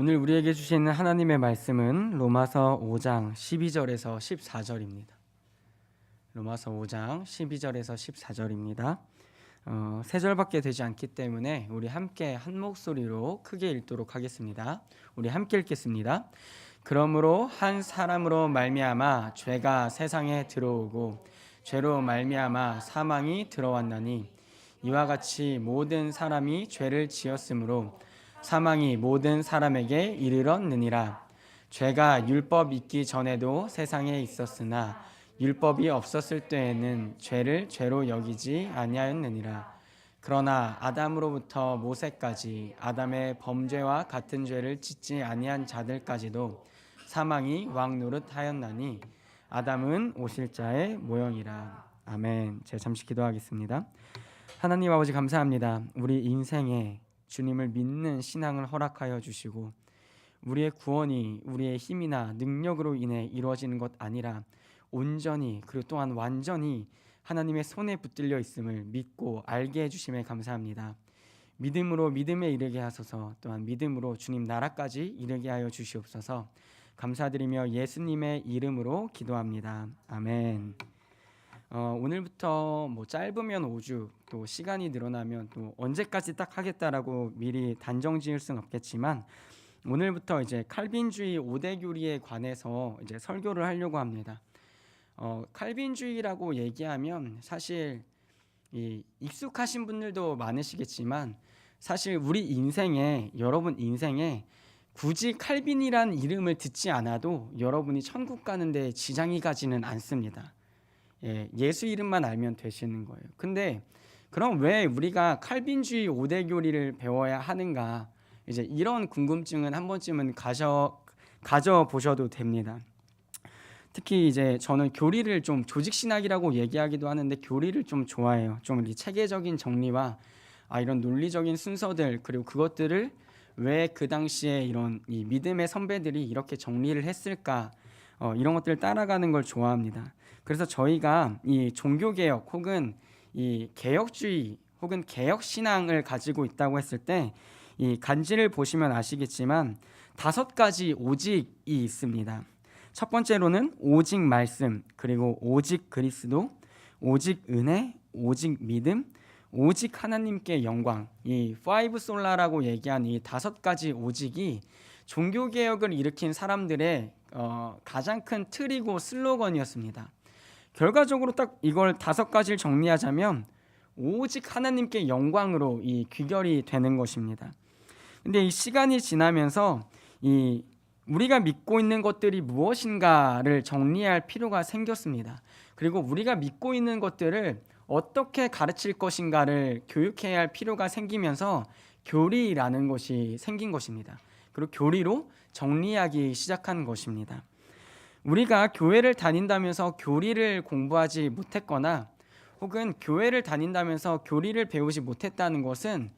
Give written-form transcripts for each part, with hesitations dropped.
오늘 우리에게 주시는 하나님의 말씀은 로마서 5장 12절에서 14절입니다. 로마서 5장 12절에서 14절입니다. 세 절밖에 되지 않기 때문에 우리 함께 한 목소리로 크게 읽도록 하겠습니다. 우리 함께 읽겠습니다. 그러므로 한 사람으로 말미암아 죄가 세상에 들어오고 죄로 말미암아 사망이 들어왔나니 이와 같이 모든 사람이 죄를 지었으므로 사망이 모든 사람에게 이르렀느니라. 죄가 율법 있기 전에도 세상에 있었으나 율법이 없었을 때에는 죄를 죄로 여기지 아니하였느니라. 그러나 아담으로부터 모세까지 아담의 범죄와 같은 죄를 짓지 아니한 자들까지도 사망이 왕노릇하였나니 아담은 오실 자의 모형이라. 아멘. 제가 잠시 기도하겠습니다. 하나님 아버지 감사합니다. 우리 인생에 주님을 믿는 신앙을 허락하여 주시고 우리의 구원이 우리의 힘이나 능력으로 인해 이루어지는 것 아니라 온전히 그리고 또한 완전히 하나님의 손에 붙들려 있음을 믿고 알게 해주심에 감사합니다. 믿음으로 믿음에 이르게 하소서. 또한 믿음으로 주님 나라까지 이르게 하여 주시옵소서. 감사드리며 예수님의 이름으로 기도합니다. 아멘. 오늘부터 짧으면 5주, 또 시간이 늘어나면 또 언제까지 딱 하겠다라고 미리 단정 지을 수는 없겠지만 오늘부터 이제 칼빈주의 5대 교리에 관해서 이제 설교를 하려고 합니다. 칼빈주의라고 얘기하면 사실 익숙하신 분들도 많으시겠지만 사실 우리 인생에, 여러분 인생에 굳이 칼빈이란 이름을 듣지 않아도 여러분이 천국 가는데 지장이 가지는 않습니다. 예수 이름만 알면 되시는 거예요. 근데 그럼 왜 우리가 칼빈주의 5대 교리를 배워야 하는가? 이제 이런 궁금증은 한 번쯤은 가져 보셔도 됩니다. 특히 이제 저는 교리를 좀 조직 신학이라고 얘기하기도 하는데 교리를 좀 좋아해요. 좀 체계적인 정리와 이런 논리적인 순서들, 그리고 그것들을 왜 그 당시에 이런 이 믿음의 선배들이 이렇게 정리를 했을까? 이런 것들을 따라가는 걸 좋아합니다. 그래서 저희가 이 종교개혁 혹은 이 개혁주의 혹은 개혁신앙을 가지고 있다고 했을 때 이 간지를 보시면 아시겠지만 5가지 오직이 있습니다. 첫 번째로는 오직 말씀, 그리고 오직 그리스도, 오직 은혜, 오직 믿음, 오직 하나님께 영광. 이 파이브 솔라라고 얘기한 이 5가지 오직이 종교개혁을 일으킨 사람들의 가장 큰 틀이고 슬로건이었습니다. 결과적으로 딱 이걸 5가지를 정리하자면 오직 하나님께 영광으로 이 귀결이 되는 것입니다. 근데 이 시간이 지나면서 우리가 믿고 있는 것들이 무엇인가를 정리할 필요가 생겼습니다. 그리고 우리가 믿고 있는 것들을 어떻게 가르칠 것인가를 교육해야 할 필요가 생기면서 교리라는 것이 생긴 것입니다. 그리고 교리로 정리하기 시작한 것입니다. 우리가 교회를 다닌다면서 교리를 공부하지 못했거나 혹은 교회를 다닌다면서 교리를 배우지 못했다는 것은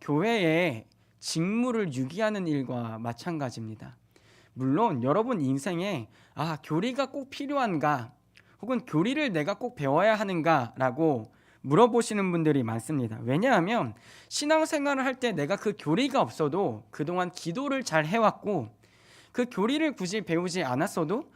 교회의 직무를 유기하는 일과 마찬가지입니다. 물론 여러분 인생에 교리가 꼭 필요한가 혹은 교리를 내가 꼭 배워야 하는가 라고 물어보시는 분들이 많습니다. 왜냐하면 신앙생활을 할 때 내가 그 교리가 없어도 그동안 기도를 잘 해왔고 그 교리를 굳이 배우지 않았어도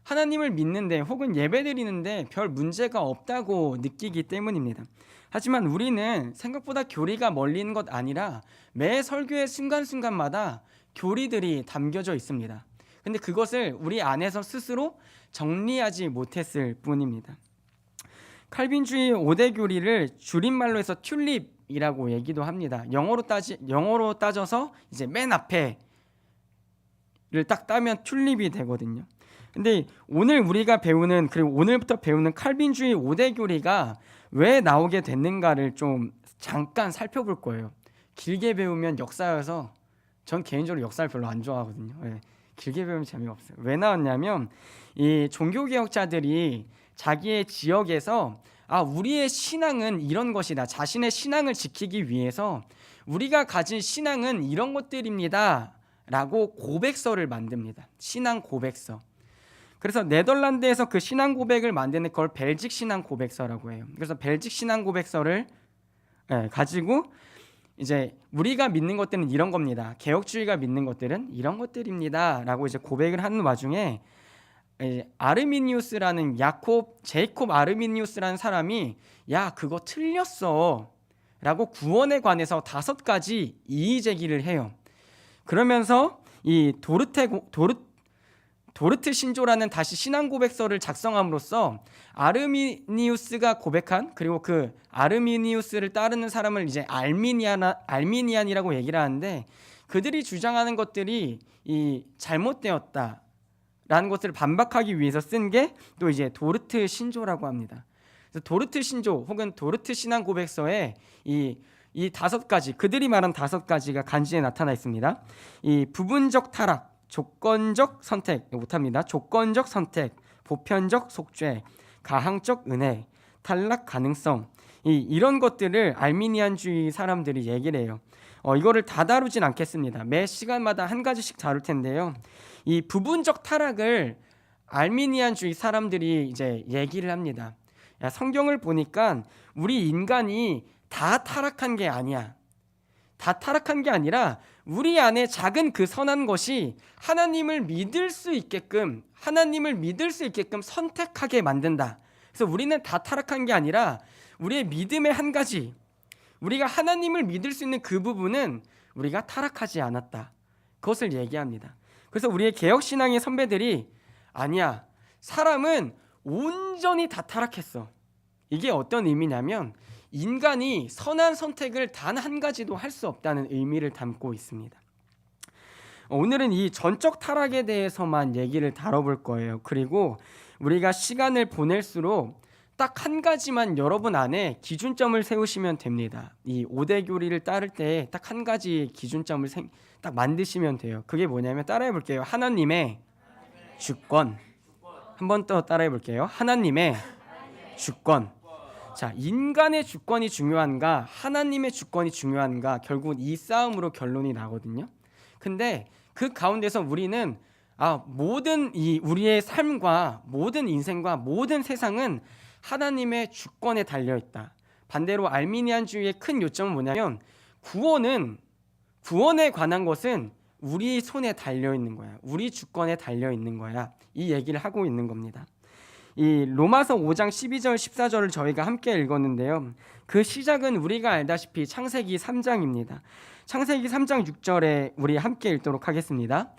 하나님을 믿는데 혹은 예배드리는데 별 문제가 없다고 느끼기 때문입니다. 하지만 우리는 생각보다 교리가 멀리 있는 것 아니라 매 설교의 순간순간마다 교리들이 담겨져 있습니다. 근데 그것을 우리 안에서 스스로 정리하지 못했을 뿐입니다. 칼빈주의 5대 교리를 줄임말로 해서 튤립이라고 얘기도 합니다. 영어로 따져서 이제 맨 앞에 를 딱 따면 튤립이 되거든요. 근데 오늘 우리가 배우는, 그리고 오늘부터 배우는 칼빈주의 5대 교리가 왜 나오게 됐는가를 좀 잠깐 살펴볼 거예요. 길게 배우면 역사여서 전 개인적으로 역사를 별로 안 좋아하거든요. 길게 배우면 재미없어요. 왜 나왔냐면 이 종교개혁자들이 자기의 지역에서 우리의 신앙은 이런 것이다. 자신의 신앙을 지키기 위해서 우리가 가진 신앙은 이런 것들입니다. 라고 고백서를 만듭니다. 신앙 고백서. 그래서 네덜란드에서 그 신앙 고백을 만드는 걸 벨직 신앙 고백서라고 해요. 그래서 벨직 신앙 고백서를 가지고 이제 우리가 믿는 것들은 이런 겁니다. 개혁주의가 믿는 것들은 이런 것들입니다라고 이제 고백을 하는 와중에 아르미니우스라는 제이콥 아르미니우스라는 사람이 야 그거 틀렸어 라고 구원에 관해서 5가지 이의 제기를 해요. 그러면서 이 도르트 신조라는 다시 신앙 고백서를 작성함으로써 아르미니우스가 고백한, 그리고 그 아르미니우스를 따르는 사람을 이제 알미니안이라고 얘기를 하는데, 그들이 주장하는 것들이 이 잘못되었다라는 것을 반박하기 위해서 쓴 게 또 이제 도르트 신조라고 합니다. 그래서 도르트 신조 혹은 도르트 신앙 고백서에 이 5가지, 그들이 말한 5가지가 간지에 나타나 있습니다. 이 부분적 타락, 조건적 선택, 못합니다. 조건적 선택, 보편적 속죄, 가항적 은혜, 탈락 가능성, 이런 것들을 알미니안주의 사람들이 얘기를 해요. 이거를 다 다루진 않겠습니다. 매 시간마다 한 가지씩 다룰 텐데요. 이 부분적 타락을 알미니안주의 사람들이 이제 얘기를 합니다. 야, 성경을 보니까 우리 인간이 다 타락한 게 아니야. 다 타락한 게 아니라 우리 안에 작은 그 선한 것이 하나님을 믿을 수 있게끔 선택하게 만든다. 그래서 우리는 다 타락한 게 아니라 우리의 믿음의 한 가지, 우리가 하나님을 믿을 수 있는 그 부분은 우리가 타락하지 않았다. 그것을 얘기합니다. 그래서 우리의 개혁신앙의 선배들이 아니야, 사람은 온전히 다 타락했어. 이게 어떤 의미냐면 인간이 선한 선택을 단 한 가지도 할 수 없다는 의미를 담고 있습니다. 오늘은 이 전적 타락에 대해서만 얘기를 다뤄볼 거예요. 그리고 우리가 시간을 보낼수록 딱 한 가지만 여러분 안에 기준점을 세우시면 됩니다. 이 5대 교리를 따를 때 딱 한 가지 기준점을 딱 만드시면 돼요. 그게 뭐냐면, 따라해 볼게요. 하나님의 주권. 한 번 더 따라해 볼게요. 하나님의 주권. 자, 인간의 주권이 중요한가, 하나님의 주권이 중요한가, 결국 이 싸움으로 결론이 나거든요. 근데 그 가운데서 우리는 모든 우리의 삶과 모든 인생과 모든 세상은 하나님의 주권에 달려 있다. 반대로 알미니안주의의 큰 요점은 뭐냐면, 구원에 관한 것은 우리 손에 달려 있는 거야. 우리 주권에 달려 있는 거야. 이 얘기를 하고 있는 겁니다. 이 로마서 5장 12절 14절을 저희가 함께 읽었는데요. 그 시작은 우리가 알다시피 창세기 3장입니다. 창세기 3장 6절에 우리 함께 읽도록 하겠습니다.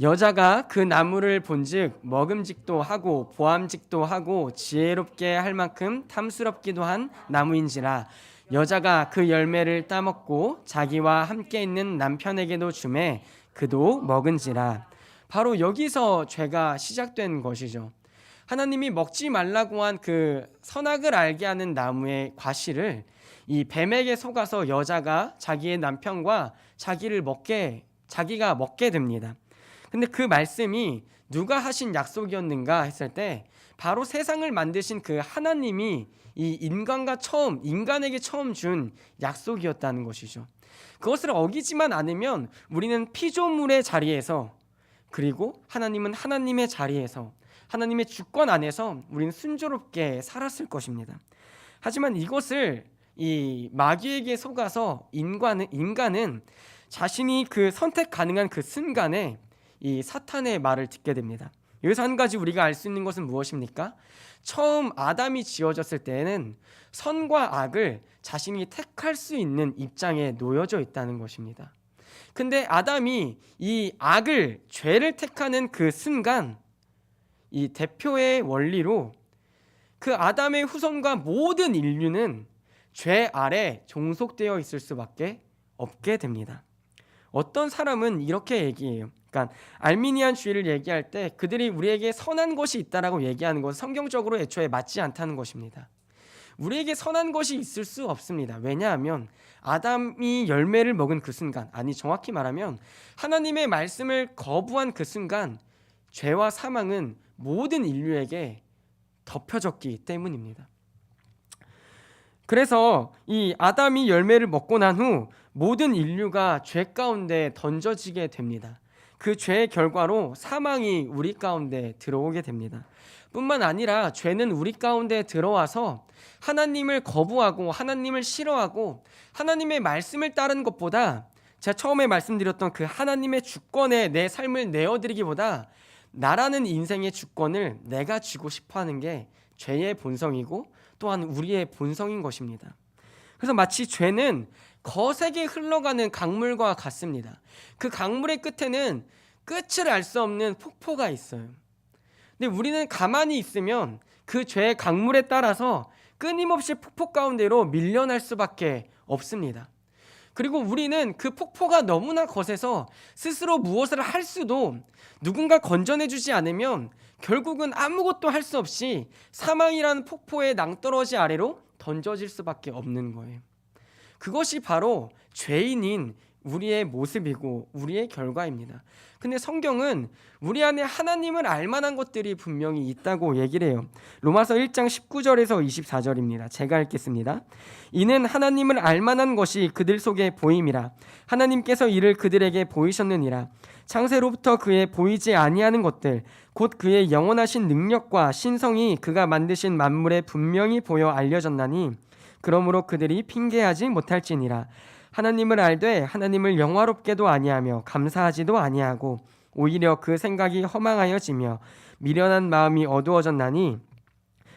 여자가 그 나무를 본즉 먹음직도 하고 보암직도 하고 지혜롭게 할 만큼 탐스럽기도 한 나무인지라 여자가 그 열매를 따먹고 자기와 함께 있는 남편에게도 주매 그도 먹은지라. 바로 여기서 죄가 시작된 것이죠. 하나님이 먹지 말라고 한 그 선악을 알게 하는 나무의 과실을 이 뱀에게 속아서 여자가 자기의 남편과 자기가 먹게 됩니다. 근데 그 말씀이 누가 하신 약속이었는가 했을 때, 바로 세상을 만드신 그 하나님이 이 인간에게 처음 준 약속이었다는 것이죠. 그것을 어기지만 않으면 우리는 피조물의 자리에서, 그리고 하나님은 하나님의 자리에서, 하나님의 주권 안에서 우리는 순조롭게 살았을 것입니다. 하지만 이것을 이 마귀에게 속아서 인간은 자신이 그 선택 가능한 그 순간에 이 사탄의 말을 듣게 됩니다. 여기서 한 가지 우리가 알 수 있는 것은 무엇입니까? 처음 아담이 지어졌을 때에는 선과 악을 자신이 택할 수 있는 입장에 놓여져 있다는 것입니다. 근데 아담이 이 죄를 택하는 그 순간, 이 대표의 원리로 그 아담의 후손과 모든 인류는 죄 아래 종속되어 있을 수밖에 없게 됩니다. 어떤 사람은 이렇게 얘기해요. 그러니까 알미니안주의를 얘기할 때 그들이 우리에게 선한 것이 있다라고 얘기하는 것은 성경적으로 애초에 맞지 않다는 것입니다. 우리에게 선한 것이 있을 수 없습니다. 왜냐하면 아담이 열매를 먹은 그 순간, 정확히 말하면 하나님의 말씀을 거부한 그 순간, 죄와 사망은 모든 인류에게 덮여졌기 때문입니다. 그래서 이 아담이 열매를 먹고 난 후 모든 인류가 죄 가운데 던져지게 됩니다. 그 죄의 결과로 사망이 우리 가운데 들어오게 됩니다. 뿐만 아니라 죄는 우리 가운데 들어와서 하나님을 거부하고 하나님을 싫어하고 하나님의 말씀을 따르는 것보다, 제가 처음에 말씀드렸던 그 하나님의 주권에 내 삶을 내어드리기보다 나라는 인생의 주권을 내가 쥐고 싶어하는 게 죄의 본성이고 또한 우리의 본성인 것입니다. 그래서 마치 죄는 거세게 흘러가는 강물과 같습니다. 그 강물의 끝에는 끝을 알 수 없는 폭포가 있어요. 근데 우리는 가만히 있으면 그 죄의 강물에 따라서 끊임없이 폭포 가운데로 밀려날 수밖에 없습니다. 그리고 우리는 그 폭포가 너무나 거세서 스스로 무엇을 할 수도, 누군가 건져내주지 않으면 결국은 아무것도 할 수 없이 사망이라는 폭포의 낭떠러지 아래로 던져질 수밖에 없는 거예요. 그것이 바로 죄인인 우리의 모습이고 우리의 결과입니다. 근데 성경은 우리 안에 하나님을 알만한 것들이 분명히 있다고 얘기를 해요. 로마서 1장 19절에서 24절입니다. 제가 읽겠습니다. 이는 하나님을 알만한 것이 그들 속에 보임이라. 하나님께서 이를 그들에게 보이셨느니라. 창세로부터 그의 보이지 아니하는 것들 곧 그의 영원하신 능력과 신성이 그가 만드신 만물에 분명히 보여 알려졌나니 그러므로 그들이 핑계하지 못할지니라. 하나님을 알되 하나님을 영화롭게도 아니하며 감사하지도 아니하고 오히려 그 생각이 허망하여지며 미련한 마음이 어두워졌나니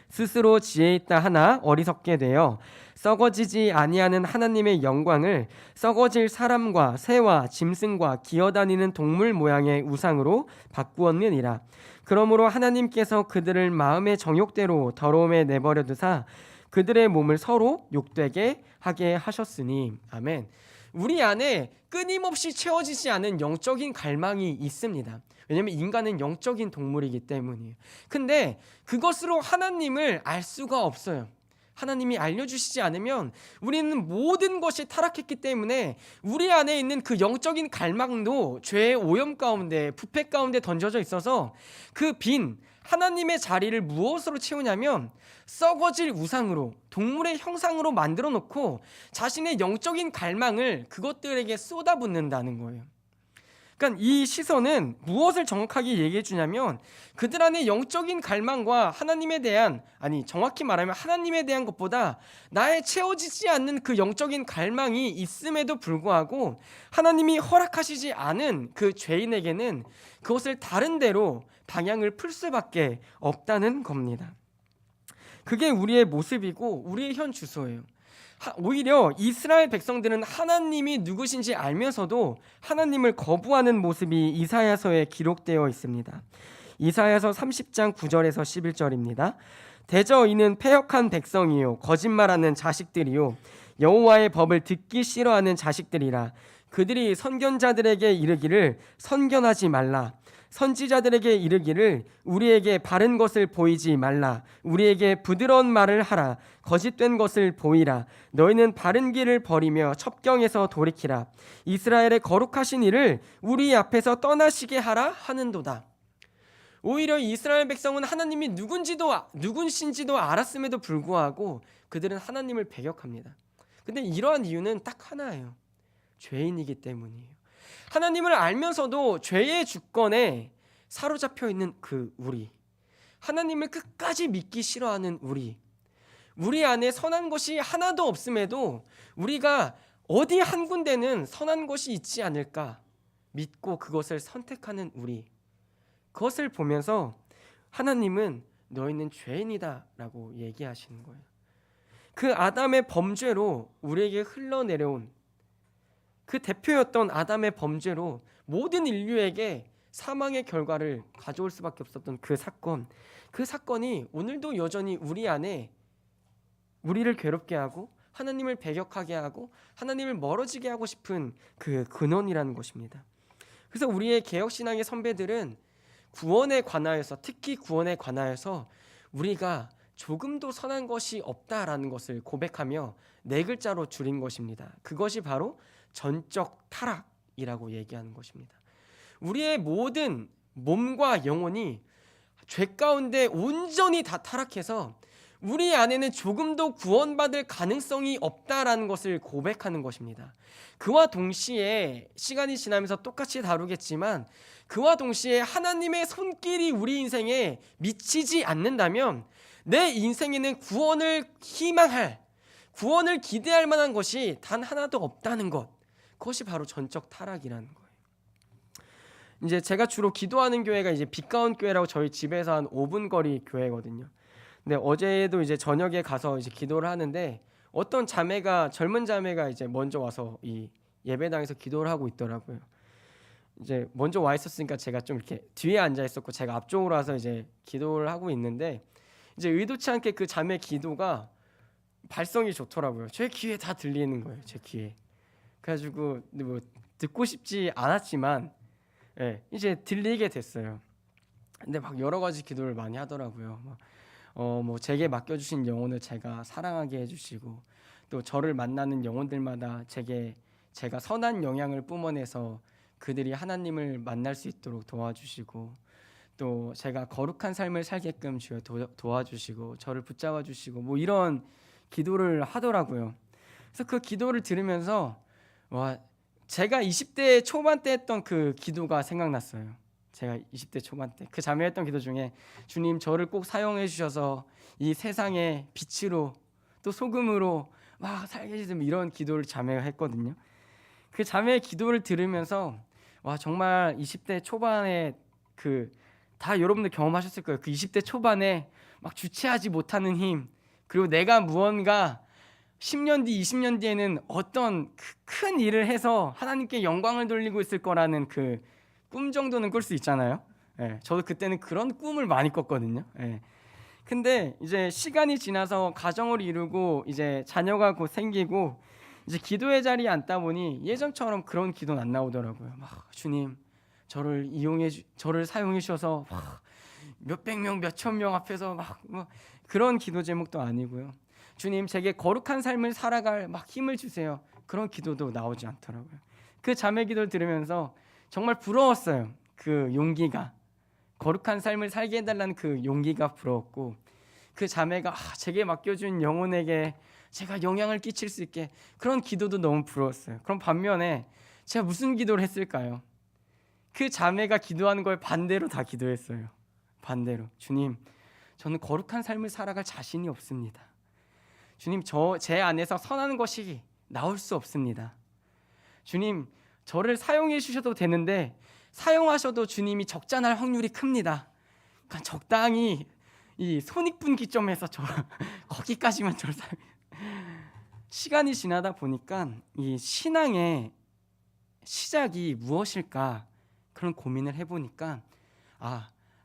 스스로 지혜 있다 하나 어리석게 되어 썩어지지 아니하는 하나님의 영광을 썩어질 사람과 새와 짐승과 기어다니는 동물 모양의 우상으로 바꾸었느니라. 그러므로 하나님께서 그들을 마음의 정욕대로 더러움에 내버려 두사 그들의 몸을 서로 욕되게 하게 하셨으니. 아멘. 우리 안에 끊임없이 채워지지 않은 영적인 갈망이 있습니다. 왜냐하면 인간은 영적인 동물이기 때문이에요. 근데 그것으로 하나님을 알 수가 없어요. 하나님이 알려주시지 않으면 우리는 모든 것이 타락했기 때문에 우리 안에 있는 그 영적인 갈망도 죄의 오염 가운데, 부패 가운데 던져져 있어서 그 빈 하나님의 자리를 무엇으로 채우냐면 썩어질 우상으로, 동물의 형상으로 만들어 놓고 자신의 영적인 갈망을 그것들에게 쏟아붓는다는 거예요. 그러니까 이 시선은 무엇을 정확하게 얘기해 주냐면 그들 안에 영적인 갈망과 하나님에 대한, 아니 정확히 말하면 하나님에 대한 것보다 나의 채워지지 않는 그 영적인 갈망이 있음에도 불구하고 하나님이 허락하시지 않은 그 죄인에게는 그것을 다른 데로 방향을 풀 수밖에 없다는 겁니다. 그게 우리의 모습이고 우리의 현 주소예요. 오히려 이스라엘 백성들은 하나님이 누구신지 알면서도 하나님을 거부하는 모습이 이사야서에 기록되어 있습니다. 이사야서 30장 9절에서 11절입니다. 대저 이는 패역한 백성이요 거짓말하는 자식들이요 여호와의 법을 듣기 싫어하는 자식들이라. 그들이 선견자들에게 이르기를 선견하지 말라. 선지자들에게 이르기를 우리에게 바른 것을 보이지 말라. 우리에게 부드러운 말을 하라. 거짓된 것을 보이라. 너희는 바른 길을 버리며 첩경에서 돌이키라. 이스라엘의 거룩하신 이를 우리 앞에서 떠나시게 하라 하는도다. 오히려 이스라엘 백성은 하나님이 누군신지도 알았음에도 불구하고 그들은 하나님을 배격합니다. 근데 이러한 이유는 딱 하나예요. 죄인이기 때문이에요. 하나님을 알면서도 죄의 주권에 사로잡혀 있는 그 우리, 하나님을 끝까지 믿기 싫어하는 우리 안에 선한 것이 하나도 없음에도 우리가 어디 한 군데는 선한 것이 있지 않을까 믿고 그것을 선택하는 우리, 그것을 보면서 하나님은 너희는 죄인이다 라고 얘기하시는 거예요. 그 아담의 범죄로 우리에게 흘러내려온 그 대표였던 아담의 범죄로 모든 인류에게 사망의 결과를 가져올 수밖에 없었던 그 사건이 오늘도 여전히 우리 안에 우리를 괴롭게 하고 하나님을 배격하게 하고 하나님을 멀어지게 하고 싶은 그 근원이라는 것입니다. 그래서 우리의 개혁신앙의 선배들은 구원에 관하여서, 특히 구원에 관하여서 우리가 조금도 선한 것이 없다라는 것을 고백하며 네 글자로 줄인 것입니다. 그것이 바로 전적 타락이라고 얘기하는 것입니다. 우리의 모든 몸과 영혼이 죄 가운데 온전히 다 타락해서 우리 안에는 조금도 구원받을 가능성이 없다라는 것을 고백하는 것입니다. 그와 동시에 시간이 지나면서 똑같이 다루겠지만 그와 동시에 하나님의 손길이 우리 인생에 미치지 않는다면 내 인생에는 구원을 희망할, 구원을 기대할 만한 것이 단 하나도 없다는 것, 그것이 바로 전적 타락이라는 거예요. 이제 제가 주로 기도하는 교회가 이제 빛가운 교회라고 저희 집에서 한 5분 거리 교회거든요. 근데 어제도 이제 저녁에 가서 이제 기도를 하는데 어떤 자매가, 젊은 자매가 이제 먼저 와서 이 예배당에서 기도를 하고 있더라고요. 이제 먼저 와 있었으니까 제가 좀 이렇게 뒤에 앉아 있었고 제가 앞쪽으로 와서 이제 기도를 하고 있는데 이제 의도치 않게 그 자매 기도가 발성이 좋더라고요. 제 귀에 다 들리는 거예요. 제 귀에. 그래가지고 뭐 듣고 싶지 않았지만 이제 들리게 됐어요. 근데 막 여러 가지 기도를 많이 하더라고요. 뭐 제게 맡겨주신 영혼을 제가 사랑하게 해주시고 또 저를 만나는 영혼들마다 제가 선한 영향을 뿜어내서 그들이 하나님을 만날 수 있도록 도와주시고 또 제가 거룩한 삶을 살게끔 주여 도와주시고 저를 붙잡아 주시고 뭐 이런 기도를 하더라고요. 그래서 그 기도를 들으면서 와, 제가 20대 초반 때 했던 그 기도가 생각났어요. 제가 20대 초반 때 그 자매 했던 기도 중에 주님 저를 꼭 사용해 주셔서 이 세상의 빛으로 또 소금으로 막 살게 해주세요 이런 기도를 자매가 했거든요. 그 자매의 기도를 들으면서 와 정말 20대 초반에 그 다 여러분들 경험하셨을 거예요. 그 20대 초반에 막 주체하지 못하는 힘 그리고 내가 무언가 10년 뒤 20년 뒤에는 어떤 큰 일을 해서 하나님께 영광을 돌리고 있을 거라는 그 꿈 정도는 꿀 수 있잖아요. 저도 그때는 그런 꿈을 많이 꿨거든요. 근데 이제 시간이 지나서 가정을 이루고 이제 자녀가 곧 생기고 이제 기도의 자리에 앉다 보니 예전처럼 그런 기도는 안 나오더라고요. 막 주님 저를 사용해 주셔서 몇백 명 몇천 명 앞에서 막 뭐 그런 기도 제목도 아니고요. 주님 제게 거룩한 삶을 살아갈 막 힘을 주세요. 그런 기도도 나오지 않더라고요. 그 자매 기도를 들으면서 정말 부러웠어요. 그 용기가 거룩한 삶을 살게 해달라는 그 용기가 부러웠고 그 자매가 제게 맡겨준 영혼에게 제가 영향을 끼칠 수 있게 그런 기도도 너무 부러웠어요. 그럼 반면에 제가 무슨 기도를 했을까요? 그 자매가 기도하는 걸 반대로 다 기도했어요. 반대로 주님 저는 거룩한 삶을 살아갈 자신이 없습니다. 주님 제 안에서 선한 것이 나올 수 없습니다. 주님 저를 사용해 주셔도 되는데 사용하셔도 주님이 적잖을 확률이 큽니다. 그러니까 적당히 이 손익분기점에서 거기까지만 저를 시간이 지나다 보니까 이 신앙의 시작이 무엇일까 그런 고민을 해보니까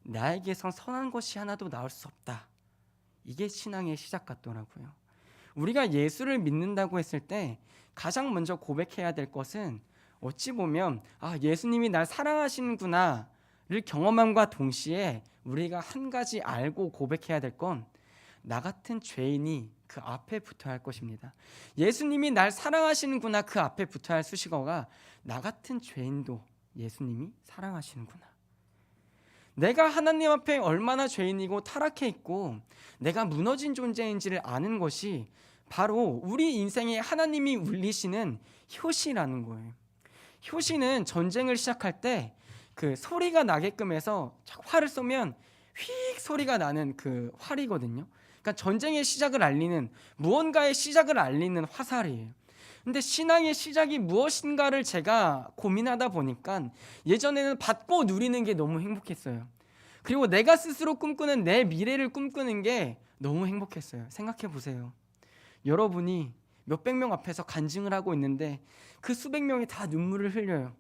나에게선 선한 것이 하나도 나올 수 없다. 이게 신앙의 시작 같더라고요. 우리가 예수를 믿는다고 했을 때 가장 먼저 고백해야 될 것은 어찌 보면 예수님이 날 사랑하시는구나를 경험함과 동시에 우리가 한 가지 알고 고백해야 될 건 나 같은 죄인이 그 앞에 붙어야 할 것입니다. 예수님이 날 사랑하시는구나 그 앞에 붙어야 할 수식어가 나 같은 죄인도 예수님이 사랑하시는구나. 내가 하나님 앞에 얼마나 죄인이고 타락해 있고 내가 무너진 존재인지를 아는 것이 바로 우리 인생에 하나님이 울리시는 효시라는 거예요. 효시는 전쟁을 시작할 때 그 소리가 나게끔 해서 활을 쏘면 휙 소리가 나는 그 활이거든요. 그러니까 전쟁의 시작을 알리는 무언가의 시작을 알리는 화살이에요. 근데 신앙의 시작이 무엇인가를 제가 고민하다 보니까 예전에는 받고 누리는 게 너무 행복했어요. 그리고 내가 스스로 꿈꾸는 내 미래를 꿈꾸는 게 너무 행복했어요. 생각해 보세요. 여러분이 몇백 명 앞에서 간증을 하고 있는데 그 수백 명이 다 눈물을 흘려요.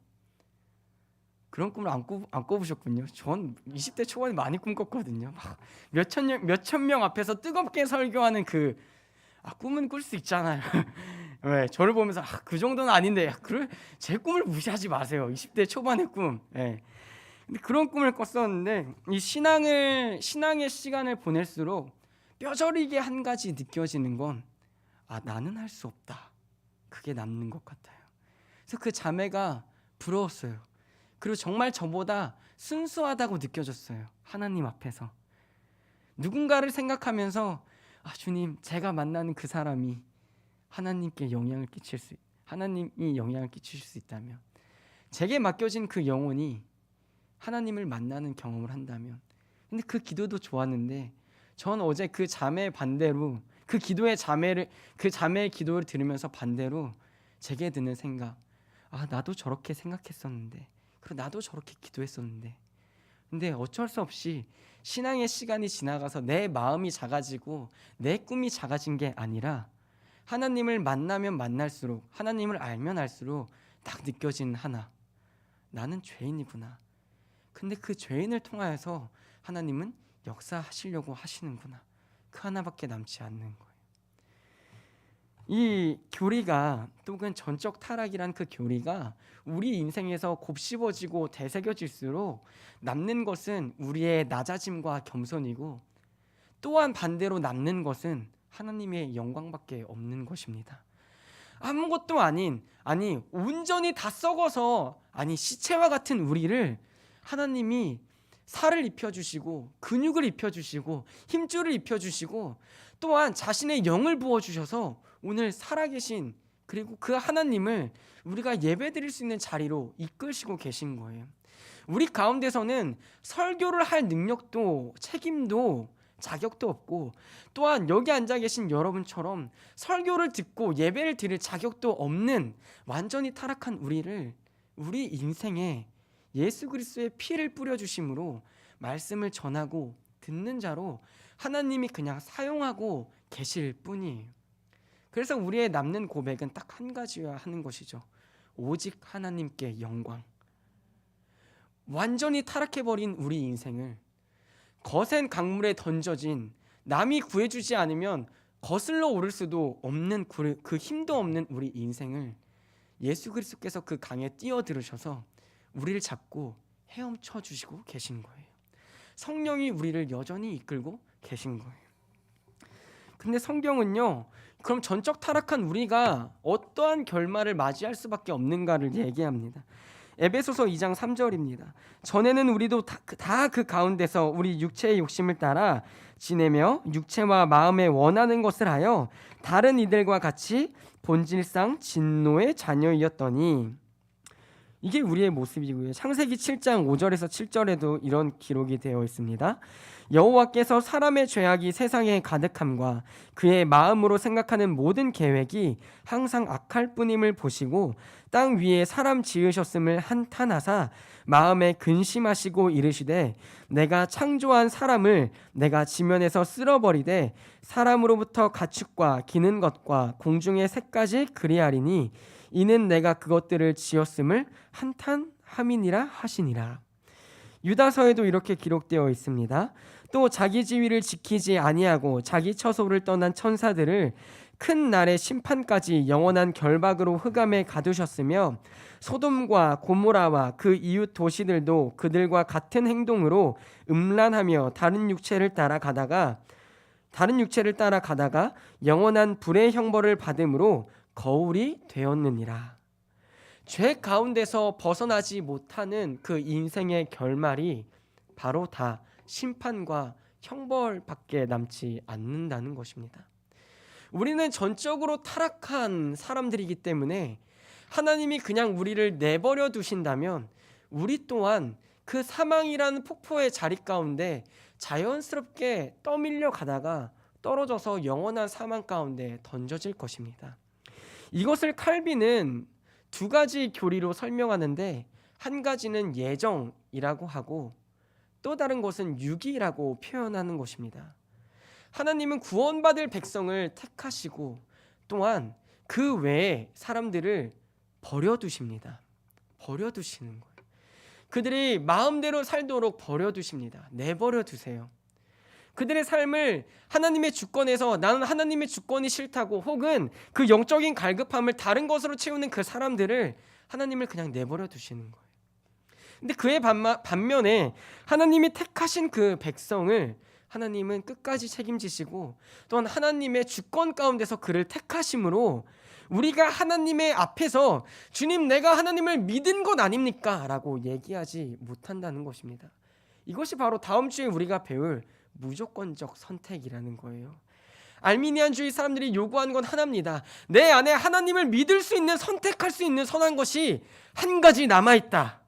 그런 꿈을 안 꿔보셨군요. 전 20대 초반에 많이 꿈꿨거든요. 몇천 명 앞에서 뜨겁게 설교하는 그 꿈은 꿀 수 있잖아요. 왜 저를 보면서 그 정도는 아닌데 제 꿈을 무시하지 마세요. 20대 초반의 꿈. 근데 그런 꿈을 꿨었는데 이 신앙의 시간을 보낼수록 뼈저리게 한 가지 느껴지는 건 나는 할 수 없다. 그게 남는 것 같아요. 그래서 그 자매가 부러웠어요. 그리고 정말 저보다 순수하다고 느껴졌어요. 하나님 앞에서. 누군가를 생각하면서 주님, 제가 만나는 그 사람이 하나님이 영향을 끼칠 수 있다면, 제게 맡겨진 그 영혼이 하나님을 만나는 경험을 한다면. 근데 그 기도도 좋았는데 전 어제 그 자매의 반대로 그 자매의 기도를 들으면서 반대로 제게 드는 생각, 나도 저렇게 생각했었는데, 그리고 나도 저렇게 기도했었는데. 근데 어쩔 수 없이 신앙의 시간이 지나가서 내 마음이 작아지고 내 꿈이 작아진 게 아니라, 하나님을 만나면 만날수록, 하나님을 알면 알수록 딱 느껴지는 하나, 나는 죄인이구나. 근데 그 죄인을 통하여서 하나님은 역사하시려고 하시는구나. 그 하나밖에 남지 않는 거예요. 이 교리가, 또는 전적 타락이란 그 교리가 우리 인생에서 곱씹어지고 되새겨질수록 남는 것은 우리의 낮아짐과 겸손이고, 또한 반대로 남는 것은 하나님의 영광밖에 없는 것입니다. 아무것도 아닌, 온전히 다 썩어서, 시체와 같은 우리를 하나님이 살을 입혀주시고 근육을 입혀주시고 힘줄을 입혀주시고, 또한 자신의 영을 부어주셔서 오늘 살아계신, 그리고 그 하나님을 우리가 예배드릴 수 있는 자리로 이끌시고 계신 거예요. 우리 가운데서는 설교를 할 능력도 책임도 자격도 없고, 또한 여기 앉아 계신 여러분처럼 설교를 듣고 예배를 드릴 자격도 없는 완전히 타락한 우리를, 우리 인생에 예수 그리스도의 피를 뿌려주심으로 말씀을 전하고 듣는 자로 하나님이 그냥 사용하고 계실 뿐이에요. 그래서 우리의 남는 고백은 딱 한 가지여야 하는 것이죠. 오직 하나님께 영광. 완전히 타락해버린 우리 인생을, 거센 강물에 던져진, 남이 구해주지 않으면 거슬러 오를 수도 없는 그 힘도 없는 우리 인생을 예수 그리스도께서 그 강에 뛰어들으셔서 우리를 잡고 헤엄쳐 주시고 계신 거예요. 성령이 우리를 여전히 이끌고 계신 거예요. 근데 성경은요, 그럼 전적 타락한 우리가 어떠한 결말을 맞이할 수밖에 없는가를 얘기합니다. 에베소서 2장 3절입니다. 전에는 우리도 다 그 가운데서 우리 육체의 욕심을 따라 지내며 육체와 마음에 원하는 것을 하여 다른 이들과 같이 본질상 진노의 자녀이었더니. 이게 우리의 모습이고요. 창세기 7장 5절에서 7절에도 이런 기록이 되어 있습니다. 여호와께서 사람의 죄악이 세상에 가득함과 그의 마음으로 생각하는 모든 계획이 항상 악할 뿐임을 보시고 땅 위에 사람 지으셨음을 한탄하사 마음에 근심하시고 이르시되, 내가 창조한 사람을 내가 지면에서 쓸어버리되 사람으로부터 가축과 기는 것과 공중의 새까지 그리하리니 이는 내가 그것들을 지었음을 한탄함이니라 하시니라. 유다서에도 이렇게 기록되어 있습니다. 또 자기 지위를 지키지 아니하고 자기 처소를 떠난 천사들을 큰 날의 심판까지 영원한 결박으로 흑암에 가두셨으며 소돔과 고모라와 그 이웃 도시들도 그들과 같은 행동으로 음란하며 다른 육체를 따라 가다가 영원한 불의 형벌을 받음으로 거울이 되었느니라. 죄 가운데서 벗어나지 못하는 그 인생의 결말이 바로 다 심판과 형벌밖에 남지 않는다는 것입니다. 우리는 전적으로 타락한 사람들이기 때문에 하나님이 그냥 우리를 내버려 두신다면 우리 또한 그 사망이라는 폭포의 자리 가운데 자연스럽게 떠밀려 가다가 떨어져서 영원한 사망 가운데 던져질 것입니다. 이것을 칼빈은 두 가지 교리로 설명하는데, 한 가지는 예정이라고 하고 또 다른 것은 유기라고 표현하는 것입니다. 하나님은 구원받을 백성을 택하시고 또한 그 외에 사람들을 버려두십니다. 버려두시는 거예요. 그들이 마음대로 살도록 버려두십니다. 내버려 두세요. 그들의 삶을 하나님의 주권에서 나는 하나님의 주권이 싫다고, 혹은 그 영적인 갈급함을 다른 것으로 채우는 그 사람들을 하나님을 그냥 내버려 두시는 거예요. 근데 그의 반면에 하나님이 택하신 그 백성을 하나님은 끝까지 책임지시고 또한 하나님의 주권 가운데서 그를 택하심으로 우리가 하나님의 앞에서 주님 내가 하나님을 믿은 것 아닙니까? 라고 얘기하지 못한다는 것입니다. 이것이 바로 다음 주에 우리가 배울 무조건적 선택이라는 거예요. 알미니안주의 사람들이 요구하는 건 하나입니다. 내 안에 하나님을 믿을 수 있는, 선택할 수 있는 선한 것이 한 가지 남아있다.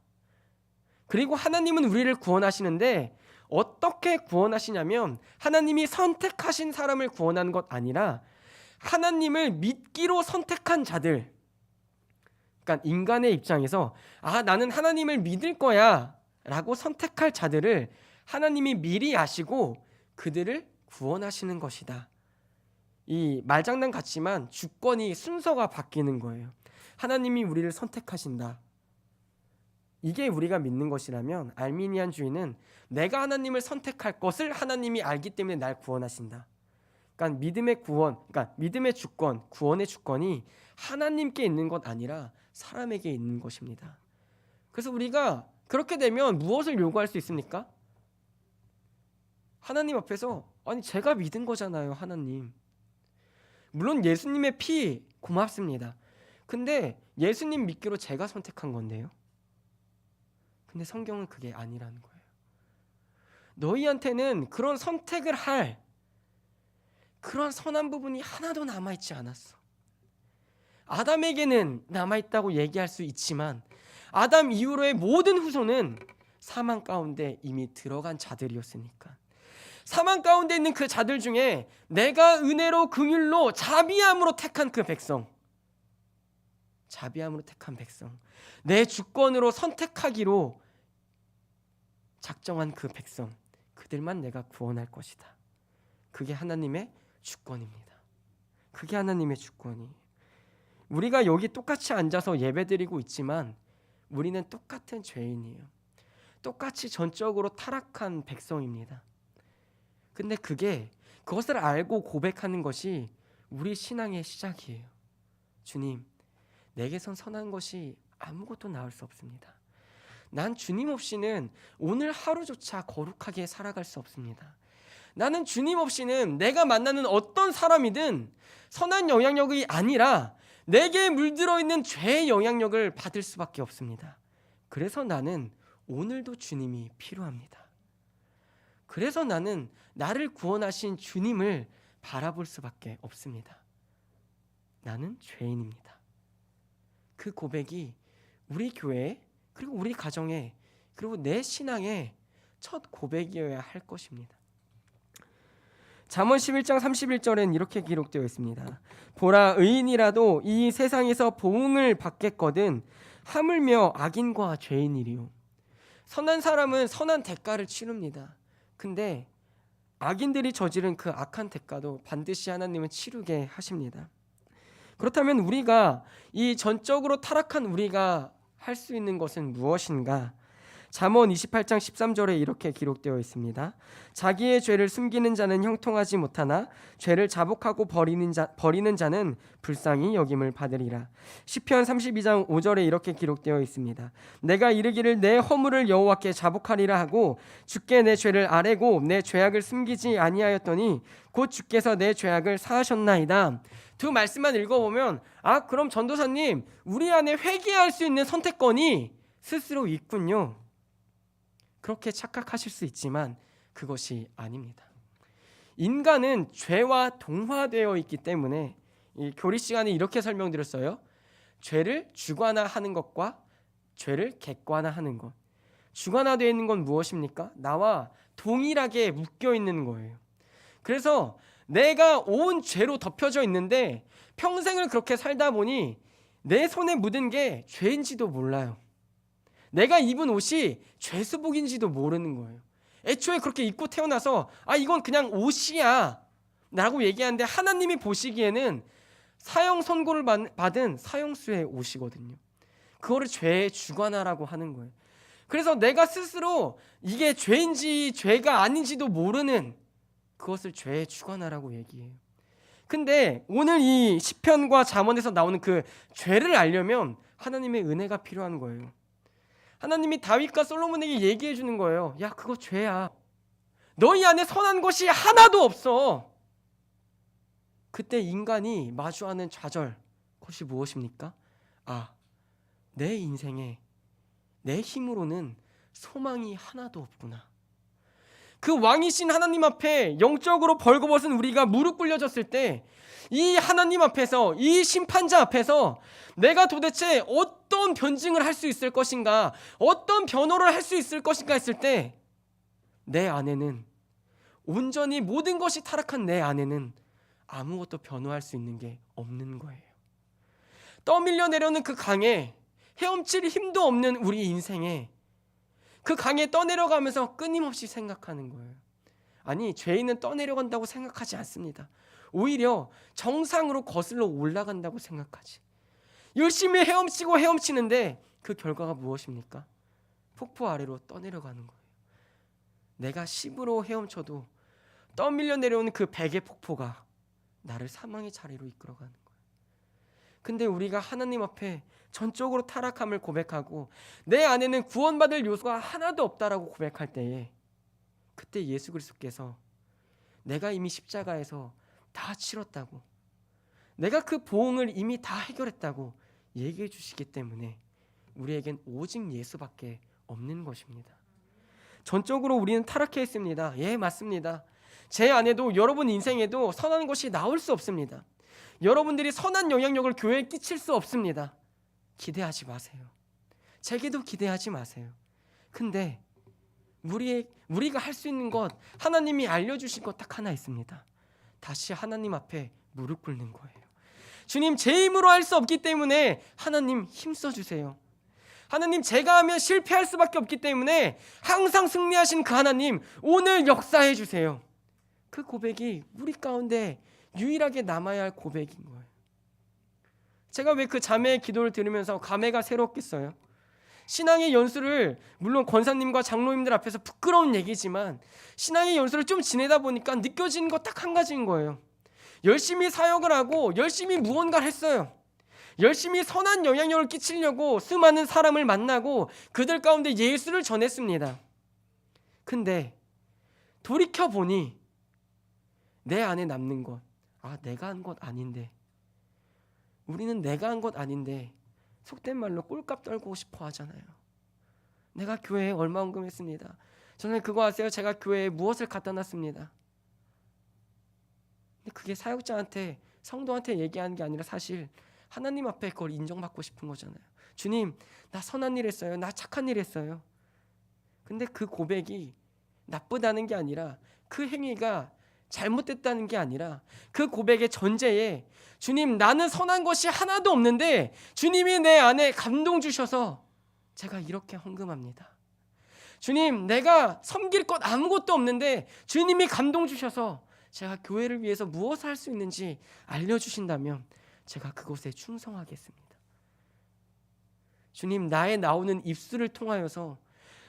그리고 하나님은 우리를 구원하시는데 어떻게 구원하시냐면 하나님이 선택하신 사람을 구원하는 것 아니라 하나님을 믿기로 선택한 자들, 그러니까 인간의 입장에서 나는 하나님을 믿을 거야 라고 선택할 자들을 하나님이 미리 아시고 그들을 구원하시는 것이다. 이 말장난 같지만 주권이, 순서가 바뀌는 거예요. 하나님이 우리를 선택하신다. 이게 우리가 믿는 것이라면 알미니안주의는 내가 하나님을 선택할 것을 하나님이 알기 때문에 날 구원하신다. 그러니까 믿음의 구원, 그러니까 믿음의 주권, 구원의 주권이 하나님께 있는 것 아니라 사람에게 있는 것입니다. 그래서 우리가 그렇게 되면 무엇을 요구할 수 있습니까? 하나님 앞에서 제가 믿은 거잖아요, 하나님. 물론 예수님의 피 고맙습니다. 근데 예수님 믿기로 제가 선택한 건데요. 근데 성경은 그게 아니라는 거예요. 너희한테는 그런 선택을 할 그런 선한 부분이 하나도 남아있지 않았어. 아담에게는 남아있다고 얘기할 수 있지만 아담 이후로의 모든 후손은 사망 가운데 이미 들어간 자들이었으니까. 사망 가운데 있는 그 자들 중에 내가 은혜로 긍휼로 자비함으로 택한 그 백성, 자비함으로 택한 백성, 내 주권으로 선택하기로 작정한 그 백성, 그들만 내가 구원할 것이다. 그게 하나님의 주권입니다. 그게 하나님의 주권이. 우리가 여기 똑같이 앉아서 예배드리고 있지만 우리는 똑같은 죄인이에요. 똑같이 전적으로 타락한 백성입니다. 근데 그것을 알고 고백하는 것이 우리 신앙의 시작이에요. 주님, 내게선 선한 것이 아무것도 나올 수 없습니다. 난 주님 없이는 오늘 하루조차 거룩하게 살아갈 수 없습니다. 나는 주님 없이는 내가 만나는 어떤 사람이든 선한 영향력이 아니라 내게 물들어 있는 죄의 영향력을 받을 수밖에 없습니다. 그래서 나는 오늘도 주님이 필요합니다. 그래서 나는 나를 구원하신 주님을 바라볼 수밖에 없습니다. 나는 죄인입니다. 그 고백이 우리 교회에, 그리고 우리 가정에, 그리고 내 신앙의 첫 고백이어야 할 것입니다. 잠언 11장 31절엔 이렇게 기록되어 있습니다. 보라, 의인이라도 이 세상에서 보응을 받겠거든 하물며 악인과 죄인이리요. 선한 사람은 선한 대가를 치릅니다. 근데 악인들이 저지른 그 악한 대가도 반드시 하나님은 치르게 하십니다. 그렇다면 우리가, 이 전적으로 타락한 우리가 할 수 있는 것은 무엇인가? 잠언 28장 13절에 이렇게 기록되어 있습니다. 자기의 죄를 숨기는 자는 형통하지 못하나 죄를 자복하고 버리는 자는 불쌍히 여김을 받으리라. 시편 32장 5절에 이렇게 기록되어 있습니다. 내가 이르기를 내 허물을 여호와께 자복하리라 하고 주께 내 죄를 아뢰고 내 죄악을 숨기지 아니하였더니 곧 주께서 내 죄악을 사하셨나이다. 두 말씀만 읽어보면 그럼 전도사님, 우리 안에 회개할 수 있는 선택권이 스스로 있군요. 그렇게 착각하실 수 있지만 그것이 아닙니다. 인간은 죄와 동화되어 있기 때문에 이 교리 시간에 이렇게 설명드렸어요. 죄를 주관화하는 것과 죄를 객관화하는 것. 주관화되어 있는 건 무엇입니까? 나와 동일하게 묶여 있는 거예요. 그래서 내가 온 죄로 덮여져 있는데 평생을 그렇게 살다 보니 내 손에 묻은 게 죄인지도 몰라요. 내가 입은 옷이 죄수복인지도 모르는 거예요. 애초에 그렇게 입고 태어나서 이건 그냥 옷이야 라고 얘기하는데 하나님이 보시기에는 사형 선고를 받은 사형수의 옷이거든요. 그거를 죄의 주관화라고 하는 거예요. 그래서 내가 스스로 이게 죄인지 죄가 아닌지도 모르는 그것을 죄의 주관화라고 얘기해요. 근데 오늘 이 시편과 잠언에서 나오는 그 죄를 알려면 하나님의 은혜가 필요한 거예요. 하나님이 다윗과 솔로몬에게 얘기해 주는 거예요. 야, 그거 죄야. 너희 안에 선한 것이 하나도 없어. 그때 인간이 마주하는 좌절, 그것이 무엇입니까? 내 인생에 내 힘으로는 소망이 하나도 없구나. 그 왕이신 하나님 앞에 영적으로 벌거벗은 우리가 무릎 꿇려졌을 때 이 하나님 앞에서, 이 심판자 앞에서 내가 도대체 어떤 변증을 할 수 있을 것인가, 어떤 변호를 할 수 있을 것인가 했을 때 내 안에는, 온전히 모든 것이 타락한 내 안에는 아무것도 변호할 수 있는 게 없는 거예요. 떠밀려 내려오는 그 강에 헤엄칠 힘도 없는 우리 인생에, 그 강에 떠내려가면서 끊임없이 생각하는 거예요. 아니, 죄인은 떠내려간다고 생각하지 않습니다. 오히려 정상으로 거슬러 올라간다고 생각하지. 열심히 헤엄치는데 그 결과가 무엇입니까? 폭포 아래로 떠내려가는 거예요. 내가 10으로 헤엄쳐도 떠밀려 내려오는 그 100의 폭포가 나를 사망의 자리로 이끌어가는 거예요. 근데 우리가 하나님 앞에 전적으로 타락함을 고백하고 내 안에는 구원받을 요소가 하나도 없다라고 고백할 때에, 그때 예수 그리스도께서 내가 이미 십자가에서 다 치렀다고, 내가 그 보응을 이미 다 해결했다고 얘기해 주시기 때문에 우리에겐 오직 예수밖에 없는 것입니다. 전적으로 우리는 타락해 있습니다. 예, 맞습니다. 제 안에도, 여러분 인생에도 선한 것이 나올 수 없습니다. 여러분들이 선한 영향력을 교회에 끼칠 수 없습니다. 기대하지 마세요. 제게도 기대하지 마세요. 근데 우리가 할 수 있는 것, 하나님이 알려주신 것 딱 하나 있습니다. 다시 하나님 앞에 무릎 꿇는 거예요. 주님, 제 힘으로 할 수 없기 때문에 하나님 힘써 주세요. 하나님, 제가 하면 실패할 수밖에 없기 때문에 항상 승리하신 그 하나님, 오늘 역사해 주세요. 그 고백이 우리 가운데 유일하게 남아야 할 고백인 거예요. 제가 왜 그 자매의 기도를 들으면서 감회가 새롭겠어요? 신앙의 연수를, 물론 권사님과 장로님들 앞에서 부끄러운 얘기지만 신앙의 연수를 좀 지내다 보니까 느껴지는 것 딱 한 가지인 거예요. 열심히 사역을 하고 열심히 무언가를 했어요. 열심히 선한 영향력을 끼치려고 수많은 사람을 만나고 그들 가운데 예수를 전했습니다. 근데 돌이켜보니 내 안에 남는 것, 내가 한 것 아닌데, 우리는 내가 한 것 아닌데 속된 말로 꼴값 떨고 싶어 하잖아요. 내가 교회에 얼마 헌금했습니다. 저는 그거 아세요? 제가 교회에 무엇을 갖다 놨습니다. 근데 그게 사역자한테, 성도한테 얘기하는 게 아니라 사실 하나님 앞에 그걸 인정받고 싶은 거잖아요. 주님, 나 선한 일 했어요. 나 착한 일 했어요. 근데 그 고백이 나쁘다는 게 아니라, 그 행위가 잘못됐다는 게 아니라, 그 고백의 전제에 주님, 나는 선한 것이 하나도 없는데 주님이 내 안에 감동 주셔서 제가 이렇게 헌금합니다. 주님, 내가 섬길 것 아무것도 없는데 주님이 감동 주셔서 제가 교회를 위해서 무엇을 할 수 있는지 알려주신다면 제가 그곳에 충성하겠습니다. 주님, 나의 나오는 입술을 통하여서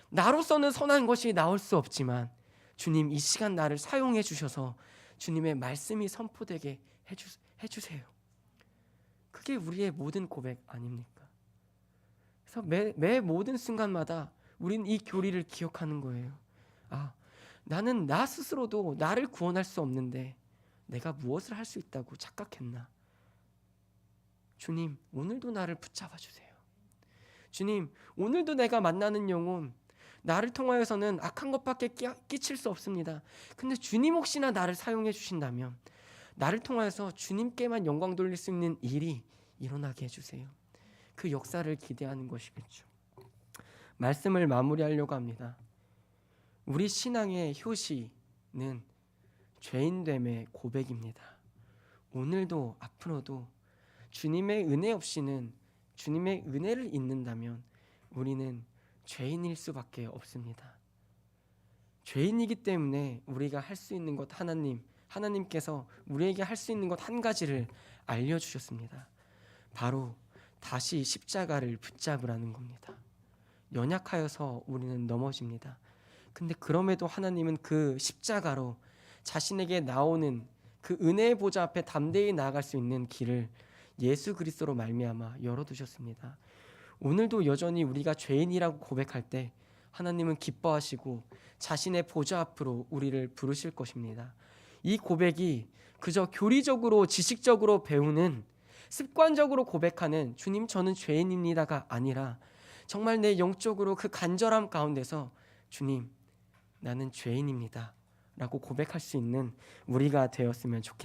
나로서는 선한 것이 나올 수 없지만 주님, 이 시간 나를 사용해 주셔서 주님의 말씀이 선포되게 해주세요. 그게 우리의 모든 고백 아닙니까? 그래서 매 모든 순간마다 우리는 이 교리를 기억하는 거예요. 나는 나 스스로도 나를 구원할 수 없는데 내가 무엇을 할 수 있다고 착각했나? 주님, 오늘도 나를 붙잡아 주세요. 주님, 오늘도 내가 만나는 영혼, 나를 통하여서는 악한 것밖에 끼칠 수 없습니다. 근데 주님 혹시나 나를 사용해 주신다면 나를 통하여서 주님께만 영광 돌릴 수 있는 일이 일어나게 해주세요. 그 역사를 기대하는 것이겠죠. 말씀을 마무리하려고 합니다. 우리 신앙의 효시는 죄인됨의 고백입니다. 오늘도 앞으로도 주님의 은혜 없이는, 주님의 은혜를 잊는다면 우리는 죄인일 수밖에 없습니다. 죄인이기 때문에 우리가 할 수 있는 것, 하나님께서 우리에게 할 수 있는 것 한 가지를 알려주셨습니다. 바로 다시 십자가를 붙잡으라는 겁니다. 연약하여서 우리는 넘어집니다. 근데 그럼에도 하나님은 그 십자가로 자신에게 나오는 그 은혜의 보좌 앞에 담대히 나아갈 수 있는 길을 예수 그리스도로 말미암아 열어두셨습니다. 오늘도 여전히 우리가 죄인이라고 고백할 때 하나님은 기뻐하시고 자신의 보좌 앞으로 우리를 부르실 것입니다. 이 고백이 그저 교리적으로 지식적으로 배우는 습관적으로 고백하는 주님 저는 죄인입니다가 아니라 정말 내 영적으로 그 간절함 가운데서 주님 나는 죄인입니다 라고 고백할 수 있는 우리가 되었으면 좋겠습니다.